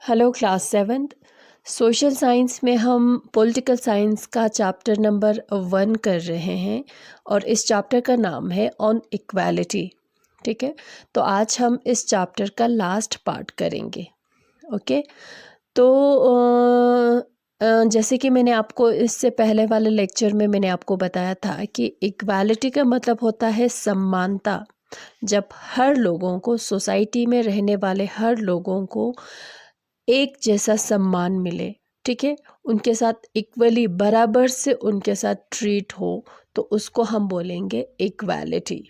Hello class seventh. Social science में हम political science का चैप्टर नंबर 1 कर रहे हैं और इस चैप्टर का नाम है ऑन इक्वालिटी। ठीक है, तो आज हम इस चैप्टर का लास्ट पार्ट करेंगे। ओके, तो जैसे कि मैंने आपको इससे पहले वाले लेक्चर में मैंने आपको बताया था कि इक्वालिटी का मतलब होता है समानता। जब हर लोगों को, सोसाइटी में रहने वाले हर लोगों को एक जैसा सम्मान मिले, ठीक है, उनके साथ इक्वली बराबर से उनके साथ ट्रीट हो, तो उसको हम बोलेंगे इक्वालिटी।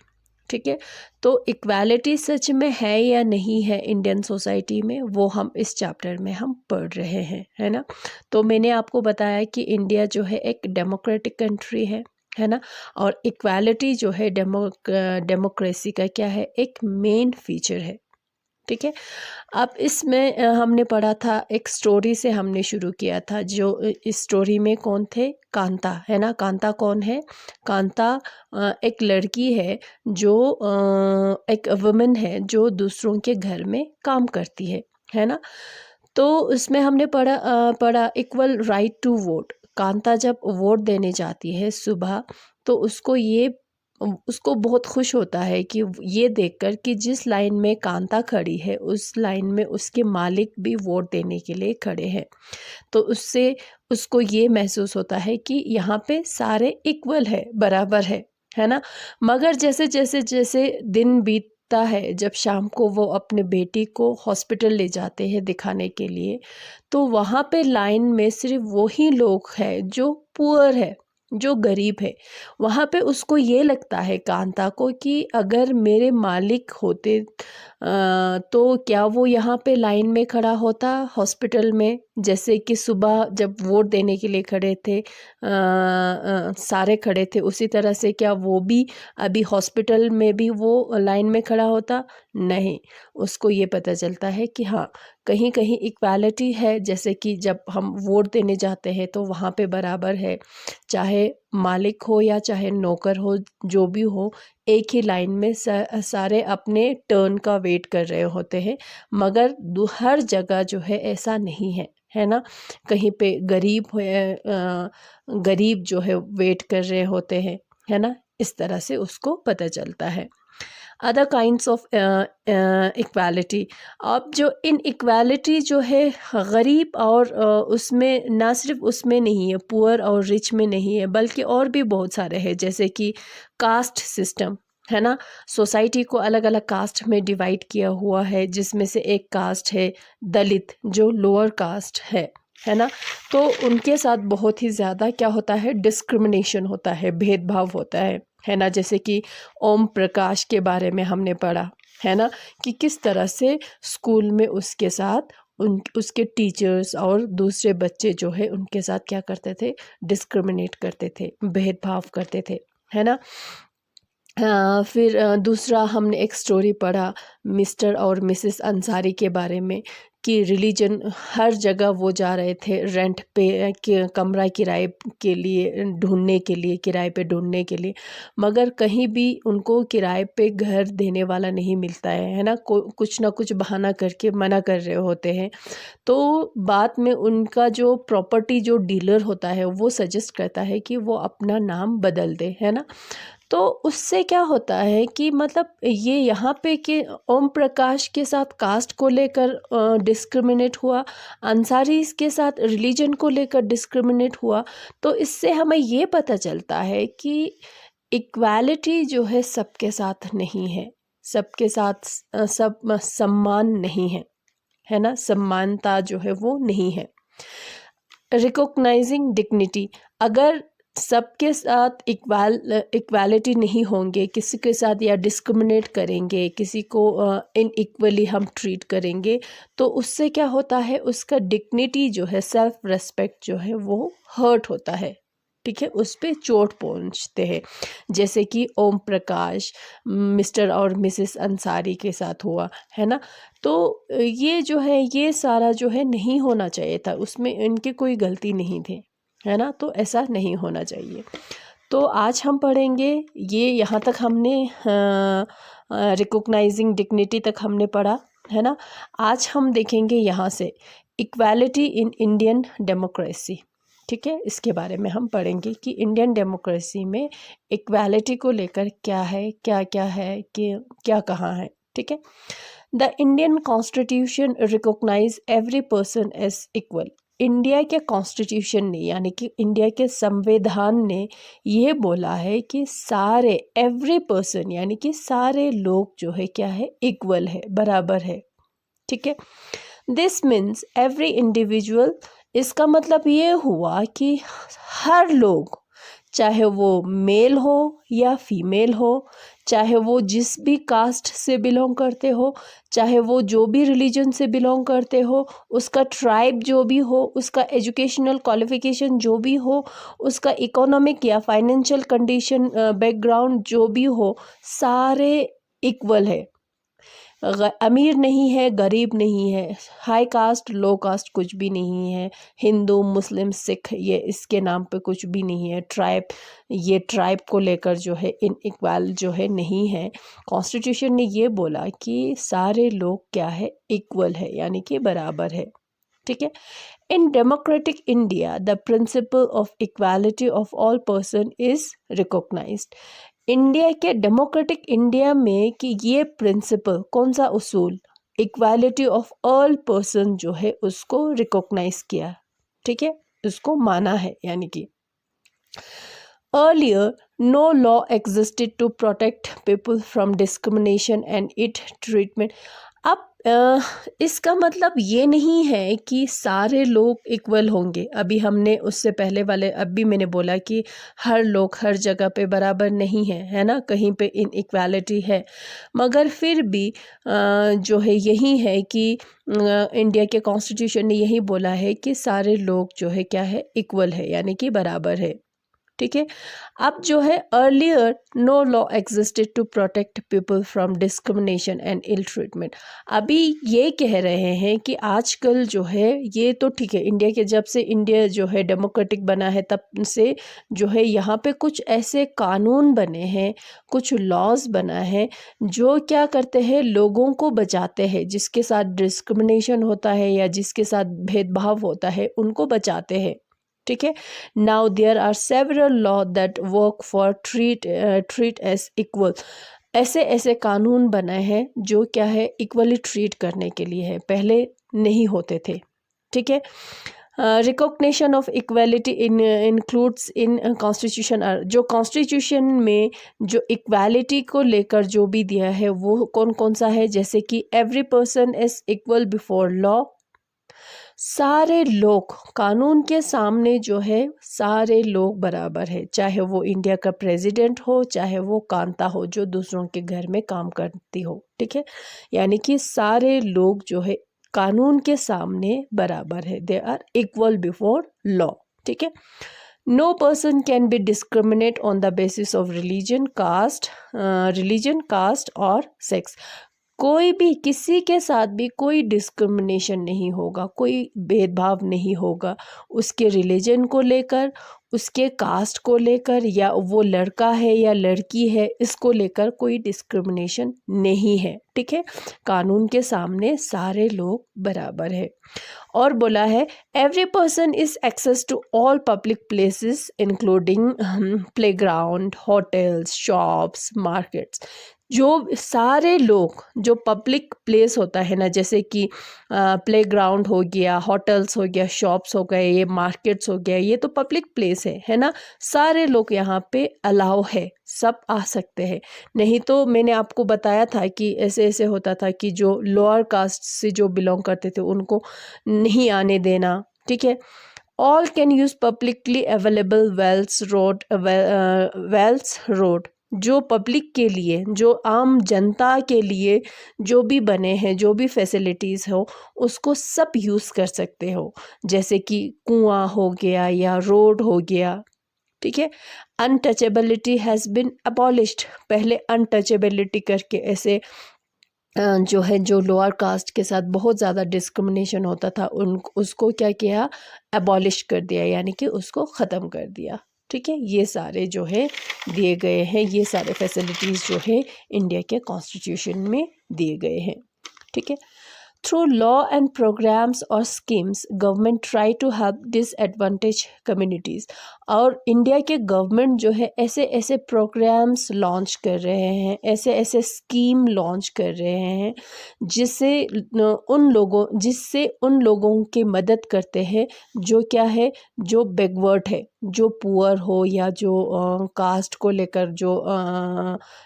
ठीक है, तो इक्वालिटी सच में है या नहीं है इंडियन सोसाइटी में, वो हम इस चैप्टर में हम पढ़ रहे हैं, है ना। तो मैंने आपको बताया कि इंडिया जो है एक डेमोक्रेटिक कंट्री है ना, और इक्वालिटी जो है डेमोक्रेसी का क्या है, एक मेन फीचर है। ठीक है, अब इसमें हमने पढ़ा था, एक स्टोरी से हमने शुरू किया था। जो इस स्टोरी में कौन थे, कांता, है ना। कांता कौन है, कांता एक लड़की है जो एक वुमन है जो दूसरों के घर में काम करती है ना। तो उसमें हमने पढ़ा equal right to vote. Kanta जब वोट देने जाती है सुबह, तो उसको बहुत खुश होता है कि ये देखकर कि जिस लाइन में कांता खड़ी है उस लाइन में उसके मालिक भी वोट देने के लिए खड़े हैं। तो उससे उसको ये महसूस होता है कि यहाँ पे सारे इक्वल है, बराबर है ना। मगर जैसे जैसे जैसे दिन बीतता है, जब शाम को वो अपने बेटी को हॉस्पिटल ले जाते हैं दिखाने के लिए, तो वहाँ पे लाइन में सिर्फ वही लोग हैं जो पुअर है, जो गरीब है। वहाँ पे उसको ये लगता है, कांता को, कि अगर मेरे मालिक होते तो क्या वो यहाँ पे लाइन में खड़ा होता हॉस्पिटल में, जैसे कि सुबह जब वोट देने के लिए खड़े थे, सारे खड़े थे, उसी तरह से क्या वो भी अभी हॉस्पिटल में भी वो लाइन में खड़ा होता? नहीं। उसको ये पता चलता है कि हाँ, कहीं कहीं इक्वालिटी है, जैसे कि जब हम वोट देने जाते हैं तो वहाँ पे बराबर है, चाहे मालिक हो या चाहे नौकर हो, जो भी हो, एक ही लाइन में सारे अपने टर्न का वेट कर रहे होते हैं। मगर हर जगह जो है ऐसा नहीं है ना। कहीं पे गरीब जो है वेट कर रहे होते हैं, है ना। इस तरह से उसको पता चलता है। Other kinds of equality. अब जो इन इक्वालिटी जो है गरीब और उसमें ना सिर्फ उसमें नहीं है, पुअर और रिच में नहीं है, बल्कि और भी बहुत सारे हैं, जैसे कि कास्ट सिस्टम, है ना। सोसाइटी को अलग अलग कास्ट में डिवाइड किया हुआ है, जिसमें से एक कास्ट है दलित, जो लोअर कास्ट है ना। तो उनके साथ बहुत ही ज़्यादा क्या होता है, डिस्क्रिमिनेशन होता है, भेदभाव होता है ना। जैसे कि ओम प्रकाश के बारे में हमने पढ़ा, है ना, कि किस तरह से स्कूल में उसके साथ उसके टीचर्स और दूसरे बच्चे जो है उनके साथ क्या करते थे, डिस्क्रिमिनेट करते थे, भेदभाव करते थे, है ना। फिर दूसरा हमने एक स्टोरी पढ़ा मिस्टर और मिसेस अंसारी के बारे में, कि रिलीजन हर जगह वो जा रहे थे रेंट पे कमरा किराए के लिए ढूंढने के लिए, किराए पे ढूंढने के लिए, मगर कहीं भी उनको किराए पे घर देने वाला नहीं मिलता है ना। कुछ ना कुछ बहाना करके मना कर रहे होते हैं। तो बाद में उनका जो प्रॉपर्टी जो डीलर होता है वो सजेस्ट करता है कि वो अपना नाम बदल दे, है ना। तो उससे क्या होता है कि मतलब ये यहाँ पे कि ओम प्रकाश के साथ कास्ट को लेकर डिस्क्रिमिनेट हुआ, अंसारी के साथ रिलीजन को लेकर डिस्क्रिमिनेट हुआ। तो इससे हमें ये पता चलता है कि इक्वालिटी जो है सबके साथ नहीं है, सबके साथ सब सम्मान नहीं है ना, समानता जो है वो नहीं है। रिकॉग्नाइजिंग डिग्निटी, अगर सबके साथ इक्वालिटी नहीं होंगे, किसी के साथ या डिस्क्रिमिनेट करेंगे, किसी को इनइक्वली हम ट्रीट करेंगे, तो उससे क्या होता है, उसका डिग्निटी जो है, सेल्फ रेस्पेक्ट जो है वो हर्ट होता है, ठीक है, उस पर चोट पहुंचते हैं। जैसे कि ओम प्रकाश मिस्टर और मिसेस अंसारी के साथ हुआ, है ना। तो ये जो है, ये सारा जो है नहीं होना चाहिए था, उसमें इनकी कोई गलती नहीं थी, है ना। तो ऐसा नहीं होना चाहिए। तो आज हम पढ़ेंगे ये, यहाँ तक हमने रिकॉग्नाइजिंग डिग्निटी तक हमने पढ़ा, है ना। आज हम देखेंगे यहाँ से इक्वालिटी इन इंडियन डेमोक्रेसी, ठीक है, इसके बारे में हम पढ़ेंगे कि इंडियन डेमोक्रेसी में इक्वालिटी को लेकर क्या है, क्या क्या है, कि क्या कहाँ है, ठीक है। The Indian constitution recognize every person as equal. India के कॉन्स्टिट्यूशन ने यानी कि इंडिया के संविधान ने ये बोला है कि सारे एवरी पर्सन यानी कि सारे लोग जो है क्या है, इक्वल है, बराबर है, ठीक है। दिस मीन्स एवरी इंडिविजुअल, इसका मतलब ये हुआ कि हर लोग, चाहे वो मेल हो या फीमेल हो, चाहे वो जिस भी कास्ट से बिलोंग करते हो, चाहे वो जो भी रिलीजन से बिलोंग करते हो, उसका ट्राइब जो भी हो, उसका एजुकेशनल क्वालिफिकेशन जो भी हो, उसका इकोनॉमिक या फाइनेंशियल कंडीशन बैकग्राउंड जो भी हो, सारे इक्वल है। अमीर नहीं है, गरीब नहीं है, हाई कास्ट लो कास्ट कुछ भी नहीं है, हिंदू मुस्लिम सिख ये इसके नाम पे कुछ भी नहीं है, ट्राइब ये ट्राइब को लेकर जो है इनइक्वल जो है नहीं है। कॉन्स्टिट्यूशन ने ये बोला कि सारे लोग क्या है, इक्वल है, यानी कि बराबर है, ठीक है। In democratic India the principle of equality of all person is recognized. India के डेमोक्रेटिक इंडिया में कि ये प्रिंसिपल, कौन सा उसूल, इक्वालिटी ऑफ ऑल पर्सन जो है उसको रिकॉग्नाइज किया, ठीक है, उसको माना है। यानी कि earlier no law existed to protect people from discrimination and it treatment. अब इसका मतलब ये नहीं है कि सारे लोग इक्वल होंगे। अभी हमने उससे पहले वाले अब भी मैंने बोला कि हर लोग हर जगह पे बराबर नहीं है ना, कहीं पे इनइक्वालिटी है, मगर फिर भी जो है यही है कि इंडिया के कॉन्स्टिट्यूशन ने यही बोला है कि सारे लोग जो है क्या है, इक्वल है, यानी कि बराबर है, ठीक है। अब जो है earlier no law existed to protect people from discrimination and ill treatment. अभी ये कह रहे हैं कि आजकल जो है ये तो ठीक है, इंडिया के जब से इंडिया जो है डेमोक्रेटिक बना है तब से जो है यहाँ पे कुछ ऐसे कानून बने हैं, कुछ लॉज बना है जो क्या करते हैं, लोगों को बचाते हैं, जिसके साथ डिस्क्रिमिनेशन होता है या जिसके साथ भेदभाव होता है उनको बचाते हैं, ठीक है। Now there are several law that work for treat as equal. ऐसे ऐसे कानून बने हैं जो क्या है, इक्वली ट्रीट करने के लिए है, पहले नहीं होते थे, ठीक है। Recognition of equality includes in constitution. जो कॉन्स्टिट्यूशन में जो इक्वालिटी को लेकर जो भी दिया है वो कौन कौन सा है, जैसे कि every person is equal before law, सारे लोग कानून के सामने जो है सारे लोग बराबर है, चाहे वो इंडिया का प्रेसिडेंट हो, चाहे वो कांता हो जो दूसरों के घर में काम करती हो, ठीक है। यानी कि सारे लोग जो है कानून के सामने बराबर है, they are equal before law, ठीक है। No person can be discriminate on the basis of religion, caste और सेक्स। कोई भी किसी के साथ भी कोई डिस्क्रिमिनेशन नहीं होगा, कोई भेदभाव नहीं होगा उसके रिलीजन को लेकर, उसके कास्ट को लेकर, या वो लड़का है या लड़की है इसको लेकर कोई डिस्क्रिमिनेशन नहीं है, ठीक है। कानून के सामने सारे लोग बराबर है। और बोला है every person is access to all public places including playground, hotels, shops, markets. जो सारे लोग, जो पब्लिक प्लेस होता है ना, जैसे कि प्लेग्राउंड हो गया, होटल्स हो गया, शॉप्स हो गए, ये मार्केट्स हो गया, ये तो पब्लिक प्लेस है ना, सारे लोग यहाँ पे अलाउ है, सब आ सकते हैं। नहीं तो मैंने आपको बताया था कि ऐसे ऐसे होता था कि जो लोअर कास्ट से जो बिलोंग करते थे उनको नहीं आने देना, ठीक है। All can use publicly available wells road, जो पब्लिक के लिए, जो आम जनता के लिए जो भी बने हैं, जो भी फैसिलिटीज़ हो उसको सब यूज़ कर सकते हो, जैसे कि कुआं हो गया या रोड हो गया, ठीक है। Untouchability has been abolished. पहले अनटचेबिलिटी करके ऐसे जो है जो लोअर कास्ट के साथ बहुत ज़्यादा डिस्क्रिमिनेशन होता था उसको क्या किया, अबॉलिश कर दिया, यानी कि उसको ख़त्म कर दिया, ठीक है। ये सारे जो है दिए गए हैं, ये सारे फैसिलिटीज़ जो है इंडिया के कॉन्स्टिट्यूशन में दिए गए हैं, ठीक है। Through law and programs or schemes, government try to help disadvantaged communities. और इंडिया के गवर्नमेंट जो है ऐसे ऐसे प्रोग्राम्स लॉन्च कर रहे हैं, ऐसे ऐसे स्कीम लॉन्च कर रहे हैं जिससे उन लोगों की मदद करते हैं जो क्या है, जो बैकवर्ड है, जो पुअर हो या जो कास्ट को लेकर जो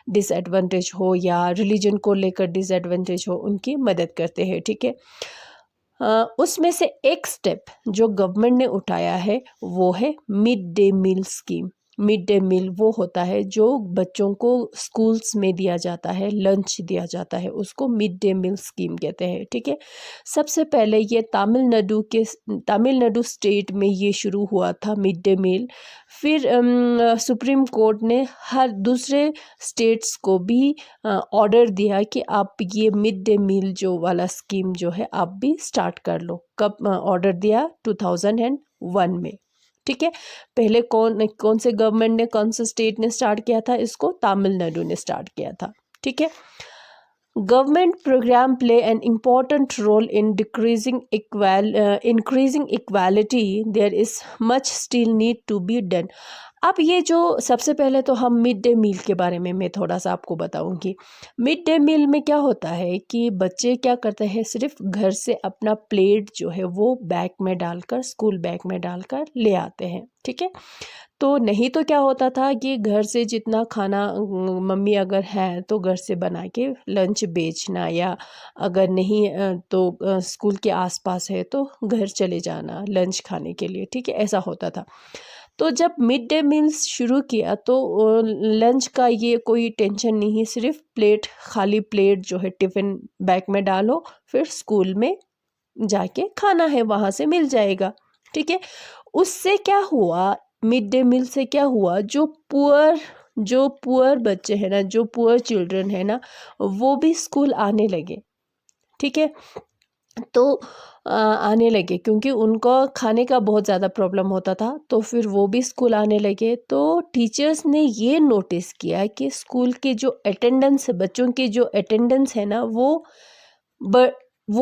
डिसएडवांटेज हो या रिलीजन को लेकर डिसएडवांटेज हो, उनकी मदद करते हैं। ठीक है, उसमें से एक स्टेप जो गवर्नमेंट ने उठाया है वो है mid day meal scheme. Mid day meal वो होता है जो बच्चों को स्कूल्स में दिया जाता है, लंच दिया जाता है, उसको मिड डे मील स्कीम कहते हैं। ठीक है, सबसे पहले ये तमिलनाडु स्टेट में ये शुरू हुआ था मिड डे मील। फिर सुप्रीम कोर्ट ने हर दूसरे स्टेट्स को भी ऑर्डर दिया कि आप ये मिड डे मील जो वाला स्कीम जो है आप भी स्टार्ट कर लो। कब ऑर्डर दिया? 2001 में। ठीक है, पहले कौन से गवर्नमेंट ने, कौन से स्टेट ने स्टार्ट किया था इसको? तमिलनाडु ने स्टार्ट किया था। ठीक है, government program play an important role in increasing equality. There is much still need to be done. अब ये जो सबसे पहले तो हम मिड डे मील के बारे में मैं थोड़ा सा आपको बताऊंगी। मिड डे मील में क्या होता है कि बच्चे क्या करते हैं, सिर्फ घर से अपना प्लेट जो है वो बैग में डालकर, स्कूल बैग में डालकर ले आते हैं। ठीक है, तो नहीं तो क्या होता था कि घर से जितना खाना मम्मी अगर है तो घर से बना के लंच बेचना, या अगर नहीं तो स्कूल के आसपास है तो घर चले जाना लंच खाने के लिए। ठीक है, ऐसा होता था। तो जब मिड डे मील्स शुरू किया तो लंच का ये कोई टेंशन नहीं, सिर्फ प्लेट, खाली प्लेट जो है टिफ़िन बैग में डालो, फिर स्कूल में जाके खाना है वहाँ से मिल जाएगा। ठीक है, उससे क्या हुआ, मिड डे मील से क्या हुआ, जो पुअर बच्चे हैं ना, जो पुअर चिल्ड्रन है ना, वो भी स्कूल आने लगे। ठीक है, तो आने लगे क्योंकि उनको खाने का बहुत ज़्यादा प्रॉब्लम होता था, तो फिर वो भी स्कूल आने लगे। तो टीचर्स ने ये नोटिस किया कि स्कूल के जो अटेंडेंस, बच्चों के जो अटेंडेंस है ना, वो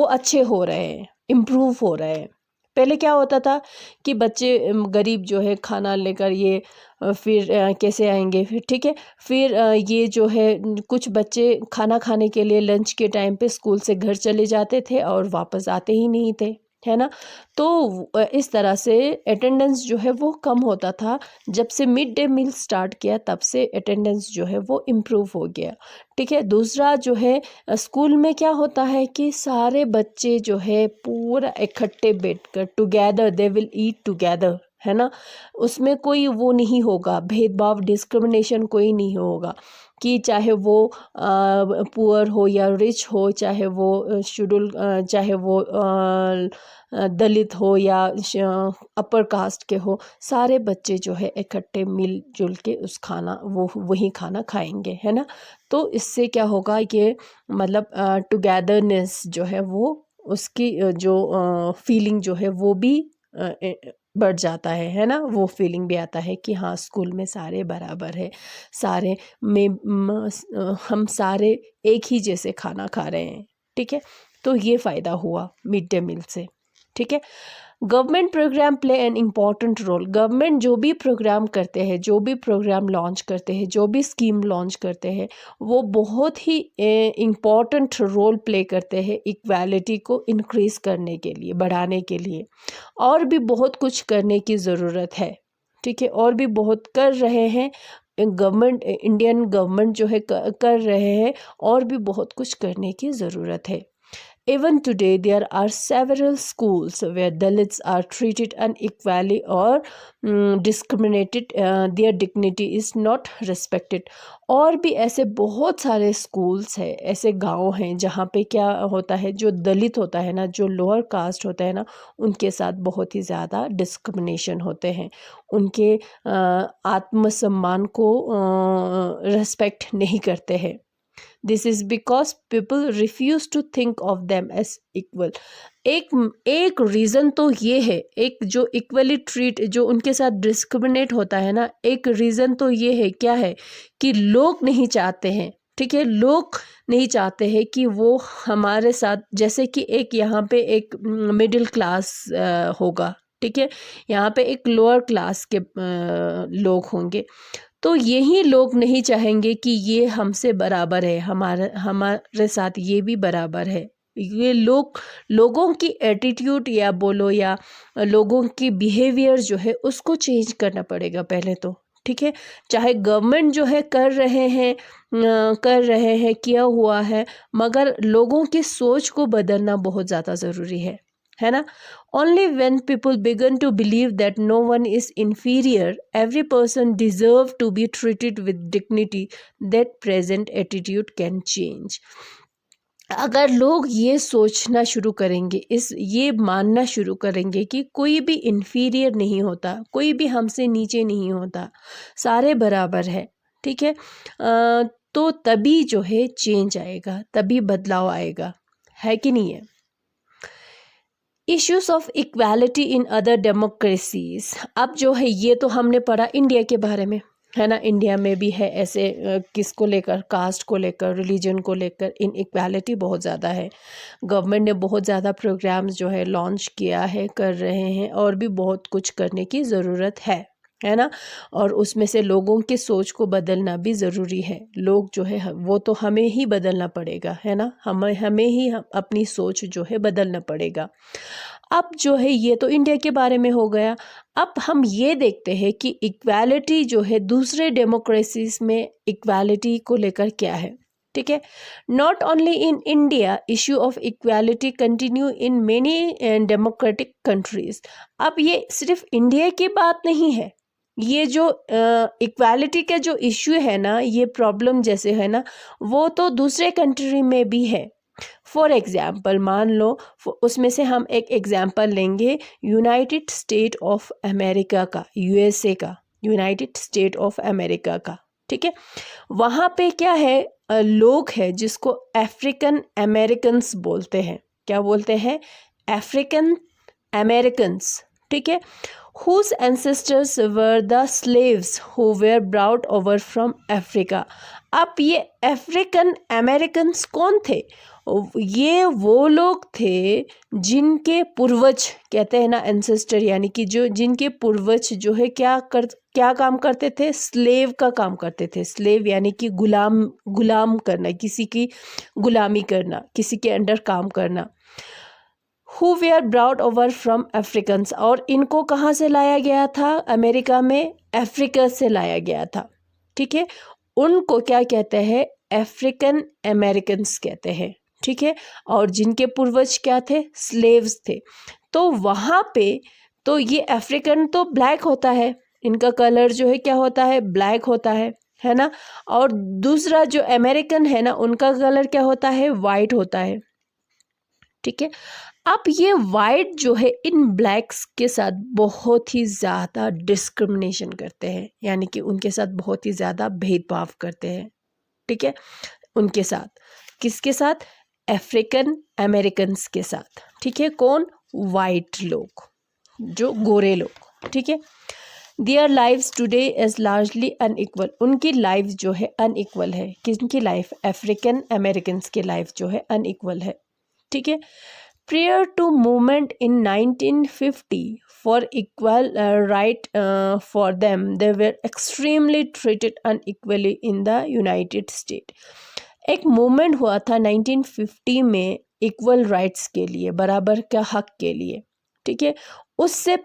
अच्छे हो रहे हैं, इम्प्रूव हो रहे हैं। पहले क्या होता था कि बच्चे गरीब जो है खाना लेकर ये फिर कैसे आएंगे फिर। ठीक है, फिर ये जो है कुछ बच्चे खाना खाने के लिए लंच के टाइम पे स्कूल से घर चले जाते थे और वापस आते ही नहीं थे, है ना। तो इस तरह से अटेंडेंस जो है वो कम होता था। जब से मिड डे मील स्टार्ट किया तब से अटेंडेंस जो है वो इम्प्रूव हो गया। ठीक है, दूसरा जो है स्कूल में क्या होता है कि सारे बच्चे जो है पूरा इकट्ठे बैठकर together, they will eat together, है ना। उसमें कोई वो नहीं होगा, भेदभाव, डिस्क्रिमिनेशन कोई नहीं होगा कि चाहे वो पुअर हो या रिच हो, चाहे वो शेड्यूल, चाहे वो दलित हो या अपर कास्ट के हो, सारे बच्चे जो है इकट्ठे मिलजुल के उस खाना वही खाना खाएंगे, है ना। तो इससे क्या होगा कि मतलब टुगेदरनेस जो है वो, उसकी जो फीलिंग जो है वो भी बढ़ जाता है ना। वो फीलिंग भी आता है कि हाँ, स्कूल में सारे बराबर है, सारे में हम सारे एक ही जैसे खाना खा रहे हैं। ठीक है, तो ये फ़ायदा हुआ मिड डे मील से। ठीक है, government program play an important role. Government जो भी प्रोग्राम करते हैं, जो भी प्रोग्राम लॉन्च करते हैं, जो भी स्कीम लॉन्च करते हैं, वो बहुत ही इम्पॉर्टेंट रोल प्ले करते हैं इक्वालिटी को इंक्रीज़ करने के लिए, बढ़ाने के लिए। और भी बहुत कुछ करने की ज़रूरत है। ठीक है, और भी बहुत कर रहे हैं गवर्नमेंट, इंडियन गवर्नमेंट जो है कर रहे हैं, और भी बहुत कुछ करने की ज़रूरत है। Even today, there are several schools where Dalits are treated unequally or discriminated. Their dignity is not respected. और भी ऐसे बहुत सारे स्कूल्स हैं, ऐसे गांव हैं जहाँ पे क्या होता है, जो दलित होता है ना, जो लोअर कास्ट होता है ना, उनके साथ बहुत ही ज़्यादा डिस्क्रिमिनेशन होते हैं। उनके आत्मसम्मान को रेस्पेक्ट नहीं करते हैं। This is because people refuse to think of them as equal. एक रीज़न तो ये है, एक जो इक्वली ट्रीट, जो उनके साथ डिस्क्रिमिनेट होता है ना, एक रीज़न तो ये है, क्या है कि लोग नहीं चाहते हैं ठीक है, लोग नहीं चाहते हैं कि वो हमारे साथ, जैसे कि एक यहाँ पे एक मिडिल क्लास होगा, ठीक है, यहाँ पे एक लोअर क्लास के लोग होंगे, तो यही लोग नहीं चाहेंगे कि ये हमसे बराबर है, हमारे साथ ये भी बराबर है। ये लोगों की एटीट्यूड या बोलो या लोगों की बिहेवियर जो है उसको चेंज करना पड़ेगा पहले तो, ठीक है। चाहे गवर्नमेंट जो है कर रहे हैं, किया हुआ है, मगर लोगों की सोच को बदलना बहुत ज़्यादा ज़रूरी है ना। Only when people begin to believe that no one is inferior, every person deserves to be treated with dignity, that present attitude can change. अगर लोग ये सोचना शुरू करेंगे, ये मानना शुरू करेंगे कि कोई भी इन्फीरियर नहीं होता, कोई भी हमसे नीचे नहीं होता, सारे बराबर है, ठीक है, तो तभी जो है चेंज आएगा, तभी बदलाव आएगा, है कि नहीं है। Issues of equality in other democracies, अब जो है ये तो हमने पढ़ा इंडिया के बारे में, है ना। इंडिया में भी है ऐसे किसको लेकर, कास्ट को लेकर, रिलीजन को लेकर इनइक्वालिटी बहुत ज़्यादा है। गवर्नमेंट ने बहुत ज़्यादा प्रोग्राम्स जो है लॉन्च किया है, कर रहे हैं, और भी बहुत कुछ करने की ज़रूरत है ना। और उसमें से लोगों की सोच को बदलना भी ज़रूरी है। लोग जो है वो तो हमें ही बदलना पड़ेगा, है ना, हमें ही अपनी सोच जो है बदलना पड़ेगा। अब जो है ये तो इंडिया के बारे में हो गया। अब हम ये देखते हैं कि इक्वालिटी जो है दूसरे डेमोक्रेसीज में इक्वालिटी को लेकर क्या है, ठीक है। Not only in India, issue of equality continue in many democratic countries. अब ये सिर्फ इंडिया की बात नहीं है, ये जो इक्वालिटी का जो इश्यू है ना, ये प्रॉब्लम जैसे है ना, वो तो दूसरे कंट्री में भी है। फॉर एग्जाम्पल मान लो, उसमें से हम एक एग्जाम्पल लेंगे यूनाइटेड स्टेट ऑफ अमेरिका का, यूएसए का, यूनाइटेड स्टेट ऑफ अमेरिका का, ठीक है। वहाँ पे क्या है, लोग हैं जिसको अफ्रीकन अमेरिकन्स बोलते हैं। क्या बोलते हैं? अफ्रीकन अमेरिकन्स, ठीक है। whose ancestors were the slaves who were brought over from Africa। अब ये अफ्रीकन अमेरिकन्स कौन थे? ये वो लोग थे जिनके पूर्वज, कहते हैं ना एंसेस्टर, यानी कि जो जिनके पूर्वज जो है क्या काम करते थे? स्लेव का काम करते थे। स्लेव यानी कि गुलाम करना, किसी की गुलामी करना, किसी के अंडर काम करना। Who were brought over from Africans, और इनको कहाँ से लाया गया था? अमेरिका में अफ्रीका से लाया गया था, ठीक है। उनको क्या कहते हैं? अफ्रीकन अमेरिकन्स कहते हैं, ठीक है। और जिनके पूर्वज क्या थे? स्लेव्स थे। तो वहाँ पे तो ये अफ्रीकन तो ब्लैक होता है, इनका कलर जो है क्या होता है? ब्लैक होता है ना। और दूसरा जो अमेरिकन है ना, उनका कलर क्या होता है? वाइट होता है, ठीक है। अब ये वाइट जो है इन ब्लैक्स के साथ बहुत ही ज़्यादा डिस्क्रिमिनेशन करते हैं, यानी कि उनके साथ बहुत ही ज़्यादा भेदभाव करते हैं, ठीक है। उनके साथ, किसके साथ? अफ्रीकन अमेरिकन्स के साथ, ठीक है। कौन? वाइट लोग, जो गोरे लोग, ठीक है। Their lives today is largely unequal, उनकी लाइफ जो है अनइक्वल है। किनकी लाइफ? अफ्रीकन अमेरिकन्स की लाइफ जो है अनइक्वल है, ठीक है। Prior to movement in 1950 for equal right for them, they were extremely treated unequally in the United States। एक मूवमेंट हुआ था 1950 में इक्वल राइट्स के लिए, बराबर का हक के लिए, ठीक है। उससे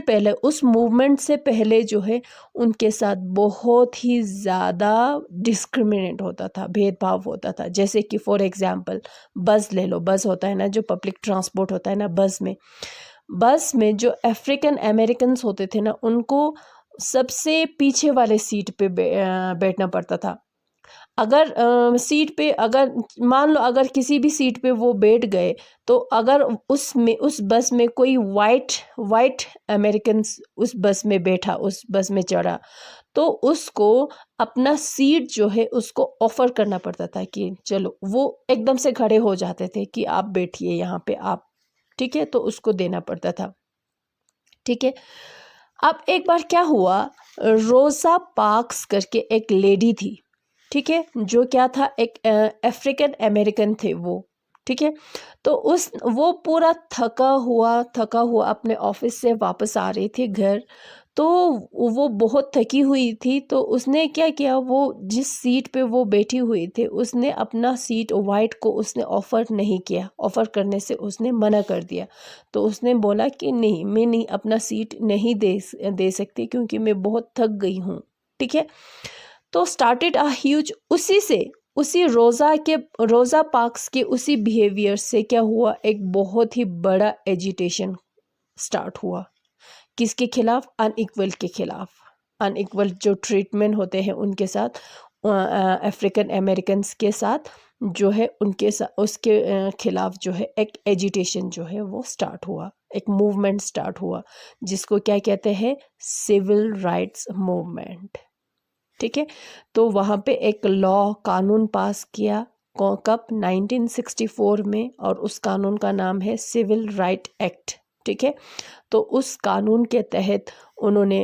पहले उस मूवमेंट से पहले जो है उनके साथ बहुत ही ज़्यादा डिस्क्रिमिनेट होता था, भेदभाव होता था। जैसे कि फॉर एग्जांपल बस ले लो, बस होता है ना, जो पब्लिक ट्रांसपोर्ट होता है ना, बस में जो अफ्रीकन अमेरिकन्स होते थे ना, उनको सबसे पीछे वाले सीट पे बैठना पड़ता था। अगर सीट पे, अगर मान लो अगर किसी भी सीट पे वो बैठ गए, तो अगर उस बस में कोई वाइट अमेरिकन्स उस बस में बैठा, उस बस में चढ़ा, तो उसको अपना सीट जो है उसको ऑफर करना पड़ता था कि चलो, वो एकदम से खड़े हो जाते थे कि आप बैठिए यहाँ पे आप, ठीक है। तो उसको देना पड़ता था, ठीक है। अब एक बार क्या हुआ, रोसा पार्क्स करके एक लेडी थी, ठीक है, जो क्या था, एक अफ्रीकन अमेरिकन थे वो, ठीक है। तो वो पूरा थका हुआ अपने ऑफिस से वापस आ रही थी घर। तो वो बहुत थकी हुई थी, तो उसने क्या किया, वो जिस सीट पे वो बैठी हुई थी उसने अपना सीट वाइट को उसने ऑफ़र नहीं किया, ऑफ़र करने से उसने मना कर दिया। तो उसने बोला कि नहीं, मैं नहीं, अपना सीट नहीं दे सकती क्योंकि मैं बहुत थक गई हूँ, ठीक है। तो स्टार्टेड अ ह्यूज, उसी रोज़ा पार्क्स के उसी बिहेवियर से क्या हुआ, एक बहुत ही बड़ा एजिटेशन स्टार्ट हुआ। किसके खिलाफ? अनइक्वल के खिलाफ। अनइक्वल जो ट्रीटमेंट होते हैं उनके साथ, अफ्रीकन अमेरिकन्स के साथ जो है, उनके साथ उसके खिलाफ जो है एक एजिटेशन जो है वो स्टार्ट हुआ, एक मूवमेंट स्टार्ट हुआ, जिसको क्या कहते हैं? सिविल राइट्स मूवमेंट, ठीक है। तो वहाँ पे एक लॉ, कानून पास किया, कब? 1964 में, और उस कानून का नाम है सिविल राइट एक्ट, ठीक है। तो उस कानून के तहत उन्होंने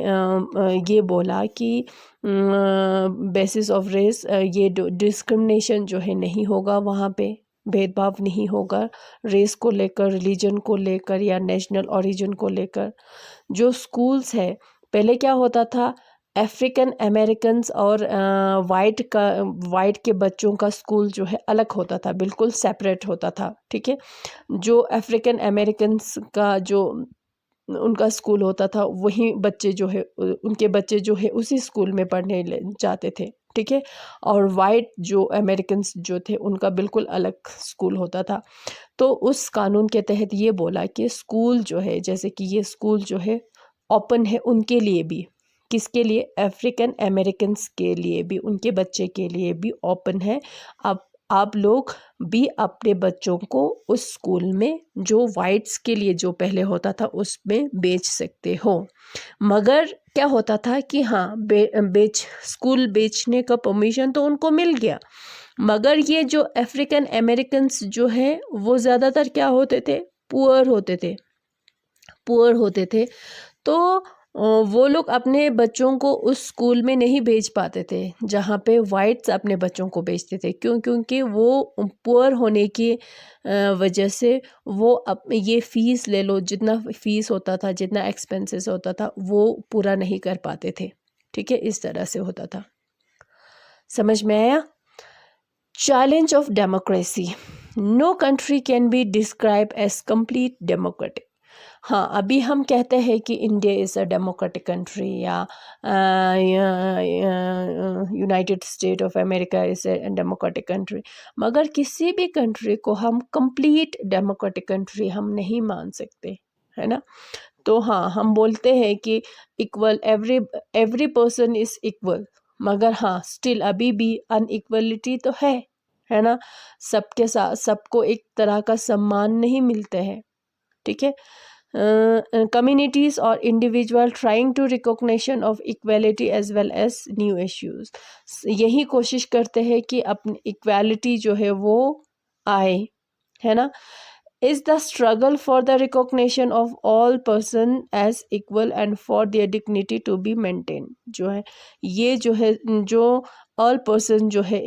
ये बोला कि बेसिस ऑफ रेस ये डिस्क्रिमिनेशन जो है नहीं होगा, वहाँ पे भेदभाव नहीं होगा रेस को लेकर, रिलीजन को लेकर या नेशनल ओरिजिन को लेकर। जो स्कूल्स है, पहले क्या होता था, अफ्रीकन अमेरिकन्स और वाइट के बच्चों का स्कूल जो है अलग होता था, बिल्कुल सेपरेट होता था, ठीक है। जो अफ्रीकन अमेरिकन्स का जो उनका स्कूल होता था, वही बच्चे जो है उनके बच्चे जो है उसी स्कूल में पढ़ने जाते थे, ठीक है। और वाइट जो अमेरिकन्स जो थे उनका बिल्कुल अलग स्कूल होता था। तो उस कानून के तहत ये बोला कि स्कूल जो है, जैसे कि ये स्कूल जो है ओपन है उनके लिए भी, किसके लिए? अफ्रीकन अमेरिकन्स के लिए भी, उनके बच्चे के लिए भी ओपन है। अब आप लोग भी अपने बच्चों को उस स्कूल में, जो वाइट्स के लिए जो पहले होता था उसमें बेच सकते हो। मगर क्या होता था कि हाँ, स्कूल बेचने का परमिशन तो उनको मिल गया, मगर ये जो अफ्रीकन अमेरिकन्स जो है वो ज़्यादातर क्या होते थे? पुअर होते थे। तो वो लोग अपने बच्चों को उस स्कूल में नहीं भेज पाते थे जहाँ पे वाइट्स अपने बच्चों को भेजते थे। क्यों? क्योंकि वो पुअर होने की वजह से वो ये फ़ीस ले लो, जितना फ़ीस होता था, जितना एक्सपेंसेस होता था, वो पूरा नहीं कर पाते थे, ठीक है। इस तरह से होता था। समझ में आया? Challenge of democracy. No country can be describe as complete democratic. हाँ, अभी हम कहते हैं कि India is a democratic country, या United State of America is a democratic country, मगर किसी भी कंट्री को हम कंप्लीट डेमोक्रेटिक कंट्री हम नहीं मान सकते, है ना। तो हाँ, हम बोलते हैं कि equal, every person is equal, मगर हाँ, स्टिल अभी भी अनइक्वलिटी तो है ना। सबके साथ सबको एक तरह का सम्मान नहीं मिलते हैं, ठीक है। communities or individual trying to recognition of equality as well as new issues, यही कोशिश करते हैं कि अपनी इक्वालिटी जो है वो आए, है ना। is the struggle for the recognition of all person as equal and for their dignity to be maintained, जो है ये जो है, जो ऑल पर्सन जो है,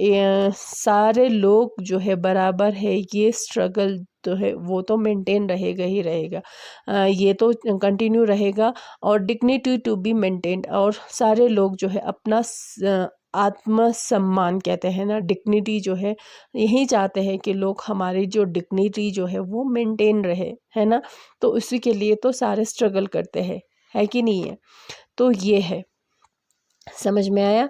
सारे लोग जो है बराबर है, ये स्ट्रगल तो है वो तो मेंटेन रहेगा ही रहेगा, ये तो कंटिन्यू रहेगा। और डिग्निटी टू बी मेंटेन्ड, और सारे लोग जो है अपना आत्मसम्मान कहते हैं ना, डिग्निटी जो है, यही चाहते हैं कि लोग हमारी जो डिग्निटी जो है वो मेंटेन रहे, है ना। तो उसी के लिए तो सारे स्ट्रगल करते हैं, है कि नहीं है। तो ये है, समझ में आया।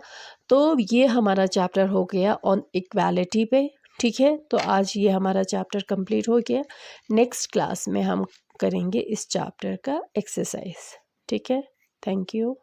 तो ये हमारा चैप्टर हो गया ऑन इक्वालिटी पे, ठीक है। तो आज ये हमारा चैप्टर कंप्लीट हो गया। नेक्स्ट क्लास में हम करेंगे इस चैप्टर का एक्सरसाइज, ठीक है। Thank you.